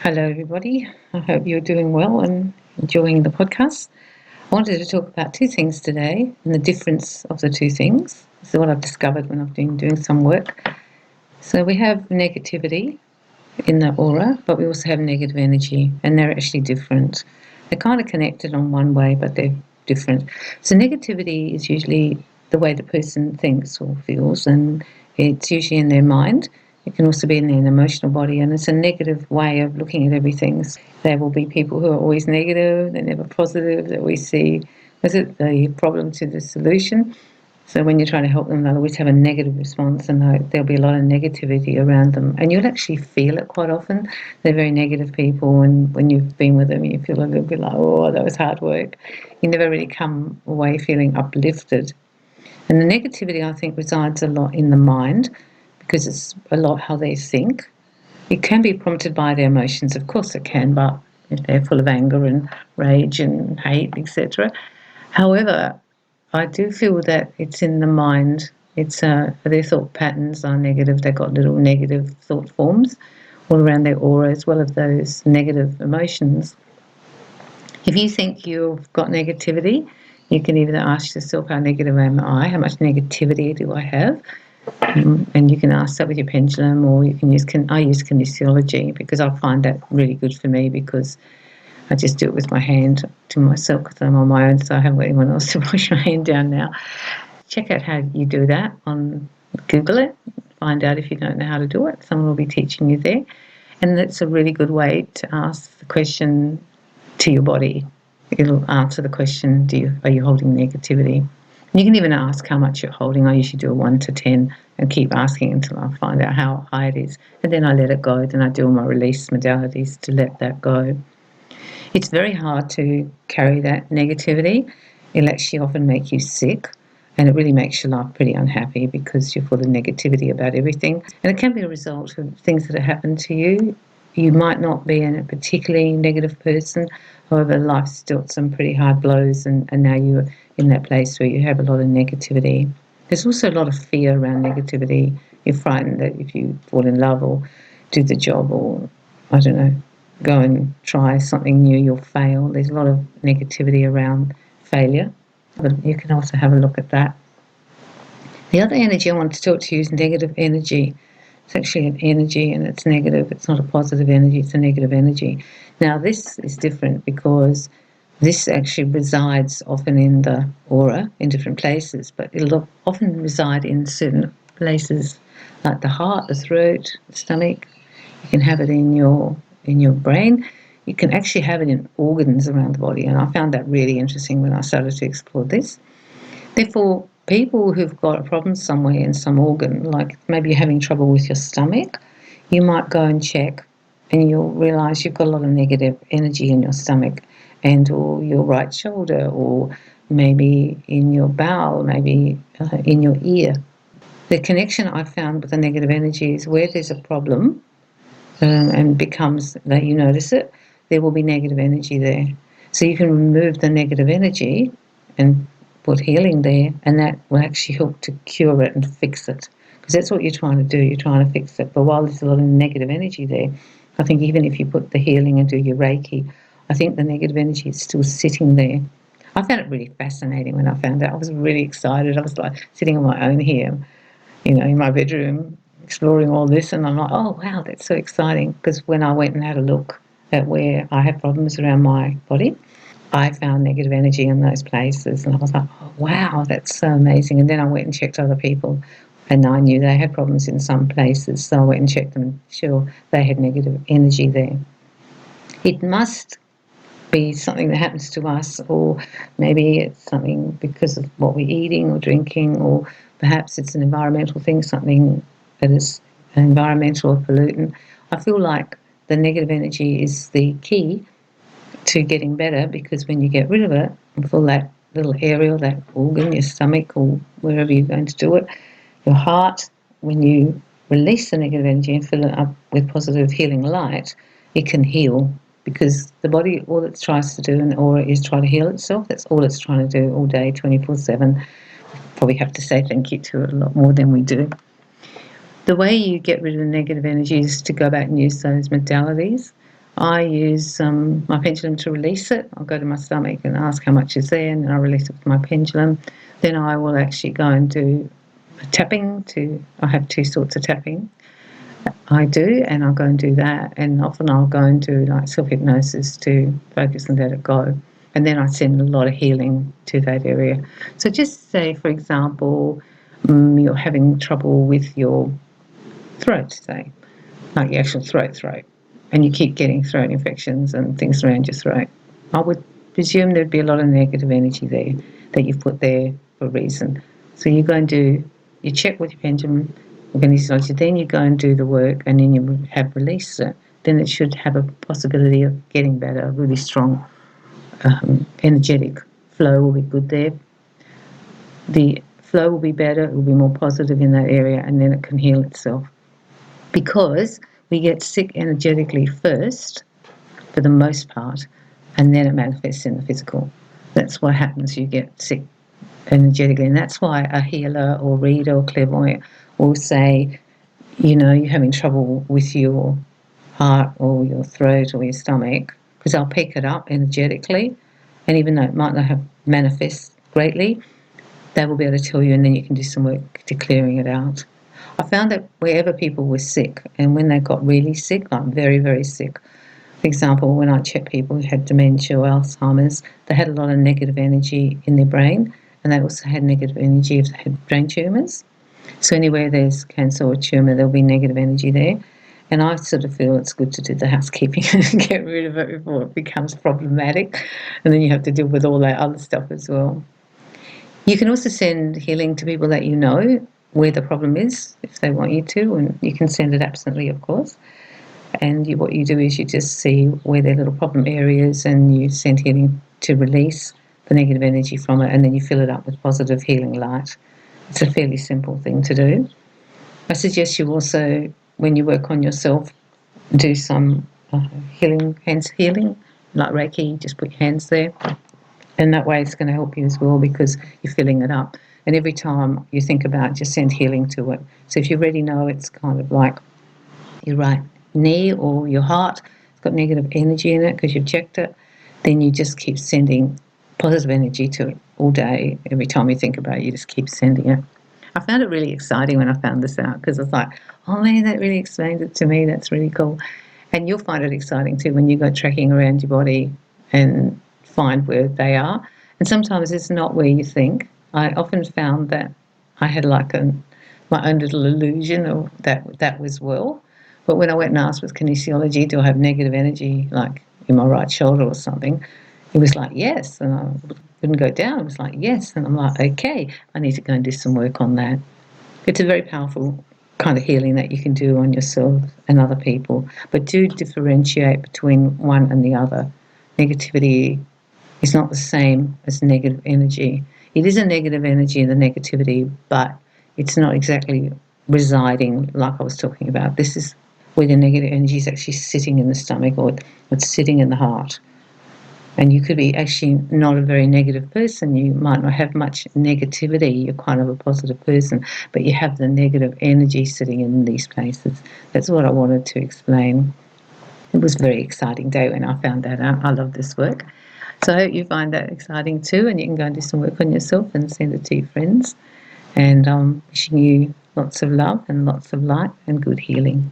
Hello, everybody. I hope you're doing well and enjoying the podcast. I wanted to talk about two things today and the difference of the two things. This is what I've discovered when I've been doing some work. So, we have negativity in the aura, but we also have negative energy, and they're actually different. They're kind of connected on one way, but they're different. So, negativity is usually the way the person thinks or feels, and it's usually in their mind. It can also be in their emotional body, and it's a negative way of looking at everything. There will be people who are always negative, they're never positive, that we see, is it the problem to the solution? So when you're trying to help them, they'll always have a negative response, and there'll be a lot of negativity around them. And you'll actually feel it quite often. They're very negative people, and when you've been with them, you feel a little bit like, oh, that was hard work. You never really come away feeling uplifted. And the negativity, I think, resides a lot in the mind, because it's a lot how they think. It can be prompted by their emotions, of course it can, but if they're full of anger and rage and hate, etc. However, I do feel that it's in the mind. It's their thought patterns are negative. They've got little negative thought forms all around their aura, as well as those negative emotions. If you think you've got negativity, you can either ask yourself, how negative am I? How much negativity do I have? And you can ask that with your pendulum, or you can use, I use kinesiology, because I find that really good for me, because I just do it with my hand to myself, because I'm on my own, so I haven't got anyone else to push my hand down now. Check out how you do that on Google it, find out if you don't know how to do it. Someone will be teaching you there. And that's a really good way to ask the question to your body. It'll answer the question, are you holding negativity? You can even ask how much you're holding. I usually do a 1 to 10 and keep asking until I find out how high it is. And then I let it go. Then I do all my release modalities to let that go. It's very hard to carry that negativity. It'll actually often make you sick, and it really makes your life pretty unhappy, because you're full of negativity about everything. And it can be a result of things that have happened to you. You might not be a particularly negative person. However, life's dealt some pretty hard blows, and now you're in that place where you have a lot of negativity. There's also a lot of fear around negativity. You're frightened that if you fall in love or do the job, or, I don't know, go and try something new, you'll fail. There's a lot of negativity around failure, but you can also have a look at that. The other energy I want to talk to you is negative energy. It's actually an energy, and it's negative. It's not a positive energy, it's a negative energy. Now, this is different, because this actually resides often in the aura in different places, but it'll often reside in certain places like the heart, the throat, the stomach. You can have it in your brain. You can actually have it in organs around the body, and I found that really interesting when I started to explore this. Therefore, people who've got a problem somewhere in some organ, like maybe you're having trouble with your stomach, you might go and check, and you'll realise you've got a lot of negative energy in your stomach, or your right shoulder, or maybe in your bowel, maybe in your ear. The connection I found with the negative energy is where there's a problem, and becomes that you notice it, there will be negative energy there. So you can remove the negative energy and put healing there, and that will actually help to cure it and fix it, because that's what you're trying to do. You're trying to fix it. But while there's a lot of negative energy there, I think even if you put the healing and do your Reiki, I think the negative energy is still sitting there. I found it really fascinating when I found out. I was really excited. I was like sitting on my own here, in my bedroom, exploring all this, and I'm like, oh wow, that's so exciting. Because when I went and had a look at where I had problems around my body, I found negative energy in those places, and I was like, oh wow, that's so amazing. And then I went and checked other people, and I knew they had problems in some places, so I went and checked them, and sure, they had negative energy there. It must be something that happens to us, or maybe it's something because of what we're eating or drinking, or perhaps it's an environmental thing, something that is an environmental pollutant. I feel like the negative energy is the key to getting better, because when you get rid of it and fill that little area, that organ, your stomach, or wherever you're going to do it, your heart, when you release the negative energy and fill it up with positive healing light, it can heal. Because the body, all it tries to do in the aura is try to heal itself. That's all it's trying to do all day, 24/7. Probably have to say thank you to it a lot more than we do. The way you get rid of the negative energy is to go back and use those modalities. I use my pendulum to release it. I'll go to my stomach and ask how much is there, and then I release it with my pendulum. Then I will actually go and do tapping. I have 2 sorts of tapping I do, and I'll go and do that. And often I'll go and do like self-hypnosis to focus and let it go. And then I send a lot of healing to that area. So just say, for example, you're having trouble with your throat, say, like your actual throat, and you keep getting throat infections and things around your throat. I would presume there'd be a lot of negative energy there that you've put there for a reason. So you go and you check with your pendulum organization, then you go and do the work, and then you have released it. Then it should have a possibility of getting better, a really strong, energetic flow will be good there. The flow will be better, it will be more positive in that area, and then it can heal itself. Because we get sick energetically first, for the most part, and then it manifests in the physical. That's what happens, you get sick energetically, and that's why a healer or reader or clairvoyant will say, you're having trouble with your heart or your throat or your stomach, because they'll pick it up energetically, and even though it might not have manifest greatly, they will be able to tell you, and then you can do some work to clearing it out. I found that wherever people were sick, and when they got really sick, like very, very sick, for example, when I checked people who had dementia or Alzheimer's, they had a lot of negative energy in their brain, and they also had negative energy if they had brain tumours. So anywhere there's cancer or tumour, there'll be negative energy there. And I sort of feel it's good to do the housekeeping and get rid of it before it becomes problematic. And then you have to deal with all that other stuff as well. You can also send healing to people that you know where the problem is, if they want you to, and you can send it absently, of course. And what you do is you just see where their little problem areas, and you send healing to release the negative energy from it, and then you fill it up with positive healing light. It's a fairly simple thing to do. I suggest you also, when you work on yourself, do some healing, hands healing, like Reiki, just put your hands there. And that way it's going to help you as well, because you're filling it up. And every time you think about it, just send healing to it. So if you already know it's kind of like your right knee or your heart, it's got negative energy in it because you've checked it, then you just keep sending positive energy to it all day. Every time you think about it, you just keep sending it. I found it really exciting when I found this out, because I was like, oh man, that really explains it to me. That's really cool. And you'll find it exciting too when you go tracking around your body and find where they are. And sometimes it's not where you think. I often found that I had like my own little illusion of that was well. But when I went and asked with kinesiology, do I have negative energy like in my right shoulder or something? It was like, yes. And I wouldn't go down. It was like, yes. And I'm like, okay, I need to go and do some work on that. It's a very powerful kind of healing that you can do on yourself and other people. But do differentiate between one and the other. Negativity is not the same as negative energy. It is a negative energy, the negativity, but it's not exactly residing like I was talking about. This is where the negative energy is actually sitting in the stomach, or it's sitting in the heart. And you could be actually not a very negative person. You might not have much negativity. You're kind of a positive person, but you have the negative energy sitting in these places. That's what I wanted to explain. It was a very exciting day when I found that out. I love this work. So I hope you find that exciting too, and you can go and do some work on yourself and send it to your friends. And I'm wishing you lots of love and lots of light and good healing.